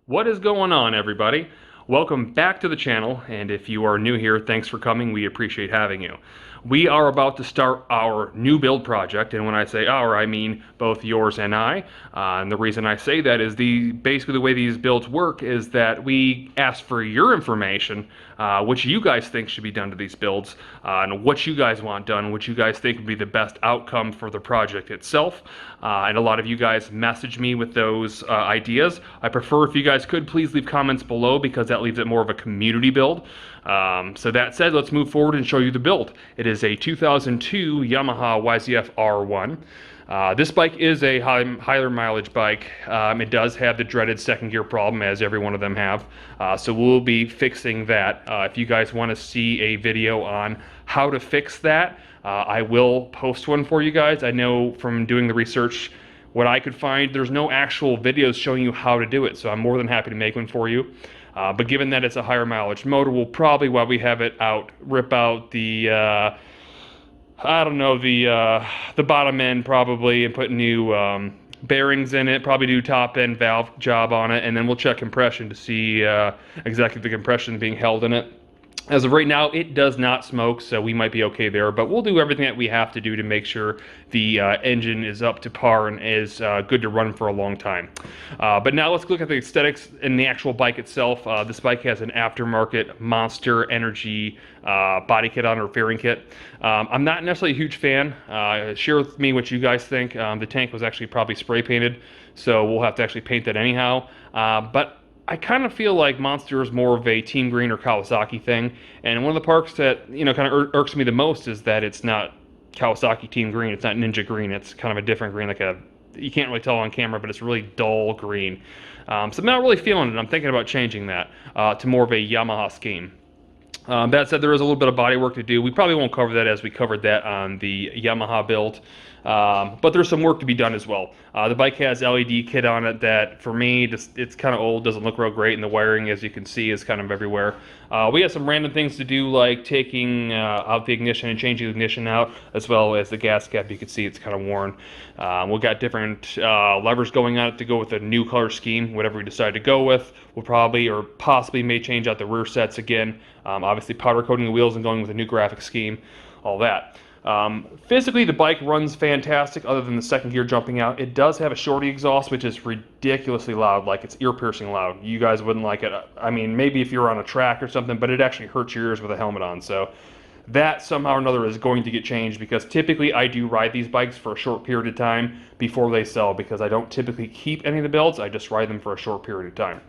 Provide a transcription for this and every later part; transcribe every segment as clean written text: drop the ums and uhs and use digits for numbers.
What is going on, everybody? Welcome back to the channel, and if you are new here, thanks for coming. We appreciate having you. We are about to start our new build project, and when I say our, I mean both yours and I. And the reason I say that is basically the way these builds work is that we ask for your information, what you guys think should be done to these builds, and what you guys want done, what you guys think would be the best outcome for the project itself. And a lot of you guys message me with those ideas. I prefer if you guys could please leave comments below because that leaves it more of a community build. So that said, let's move forward and show you the build. It is a 2002 Yamaha YZF-R1. This bike is a higher mileage bike. It does have the dreaded second gear problem, as every one of them have. So we'll be fixing that. If you guys want to see a video on how to fix that, I will post one for you guys. I know from doing the research, what I could find, there's no actual videos showing you how to do it. So I'm more than happy to make one for you. But given that it's a higher mileage motor, we'll probably, while we have it out, rip out the, I don't know, the bottom end probably and put new bearings in it, probably do top end valve job on it, and then we'll check compression to see exactly the compression being held in it. As of right now, it does not smoke, so we might be okay there, but we'll do everything that we have to do to make sure the engine is up to par and is good to run for a long time. But now let's look at the aesthetics in the actual bike itself. This bike has an aftermarket Monster Energy body kit on, or fairing kit. I'm not necessarily a huge fan. Share with me what you guys think. The tank was actually probably spray painted, so we'll have to actually paint that anyhow. But I kind of feel like Monster is more of a Team Green or Kawasaki thing, and one of the parts that kind of irks me the most is that it's not Kawasaki Team Green, it's not Ninja Green, it's kind of a different green, like you can't really tell on camera, but it's really dull green. So I'm not really feeling it. I'm thinking about changing that to more of a Yamaha scheme. That said, there is a little bit of body work to do. We probably won't cover that as we covered that on the Yamaha build, but there's some work to be done as well. The bike has LED kit on it that, for me, it's kind of old, doesn't look real great, and the wiring, as you can see, is kind of everywhere. We have some random things to do, like taking out the ignition and changing the ignition out, as well as the gas cap. You can see it's kind of worn. We've got different levers going on it to go with a new color scheme, whatever we decide to go with. We'll probably or possibly may change out the rear sets again. Obviously powder coating the wheels and going with a new graphic scheme, all that. Physically, the bike runs fantastic other than the second gear jumping out. It does have a shorty exhaust, which is ridiculously loud, like it's ear-piercing loud. You guys wouldn't like it. I mean, maybe if you're on a track or something, but it actually hurts your ears with a helmet on. So that somehow or another is going to get changed, because typically I do ride these bikes for a short period of time before they sell, because I don't typically keep any of the builds. I just ride them for a short period of time.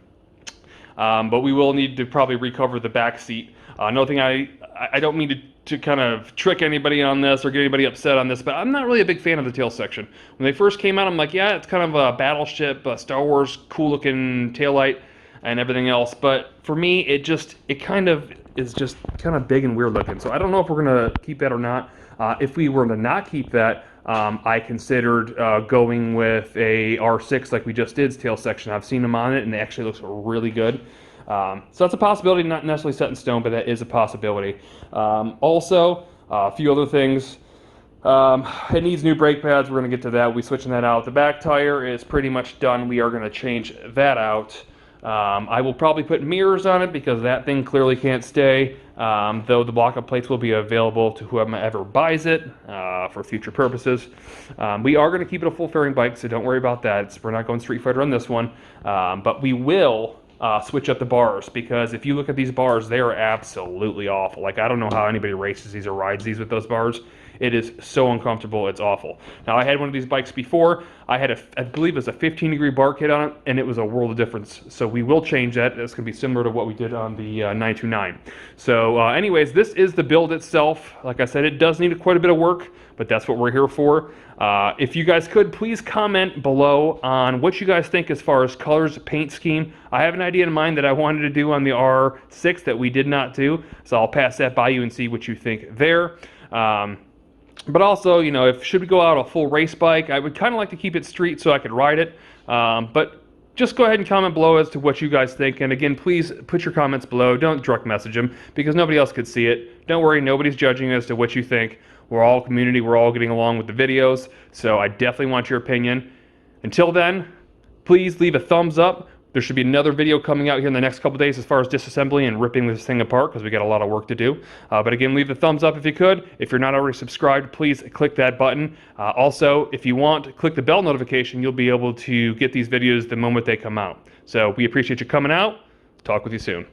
But we will need to probably recover the back seat. Another thing, I don't mean to kind of trick anybody on this or get anybody upset on this, but I'm not really a big fan of the tail section. When they first came out, I'm like, yeah, it's kind of a battleship, Star Wars, cool looking taillight and everything else. But for me, it kind of is just kind of big and weird looking. So I don't know if we're gonna keep that or not. If we were to not keep that, I considered going with a R6 like we just did's tail section. I've seen them on it, and it actually looks really good. So that's a possibility, not necessarily set in stone, but that is a possibility. Also, a few other things. It needs new brake pads. We're going to get to that. We'll be switching that out. The back tire is pretty much done. We are going to change that out. I will probably put mirrors on it because that thing clearly can't stay, though the block-up plates will be available to whoever buys it for future purposes. We are going to keep it a full fairing bike, so don't worry about that. We're not going Street Fighter on this one, but we will switch up the bars, because if you look at these bars, they are absolutely awful. Like, I don't know how anybody races these or rides these with those bars. It is so uncomfortable, it's awful. Now, I had one of these bikes before. I had I believe it was a 15-degree bar kit on it, and it was a world of difference. So we will change that. It's going to be similar to what we did on the 929. So anyways, this is the build itself. Like I said, it does need quite a bit of work, but that's what we're here for. If you guys could, please comment below on what you guys think as far as colors, paint scheme. I have an idea in mind that I wanted to do on the R6 that we did not do, so I'll pass that by you and see what you think there. But also, should we go out a full race bike, I would kind of like to keep it street so I could ride it. But just go ahead and comment below as to what you guys think. And again, please put your comments below. Don't direct message them, because nobody else could see it. Don't worry, nobody's judging as to what you think. We're all community. We're all getting along with the videos. So I definitely want your opinion. Until then, please leave a thumbs up. There should be another video coming out here in the next couple days as far as disassembly and ripping this thing apart, because we got a lot of work to do. But again, leave the thumbs up if you could. If you're not already subscribed, please click that button. Also, if you want, click the bell notification. You'll be able to get these videos the moment they come out. So we appreciate you coming out. Talk with you soon.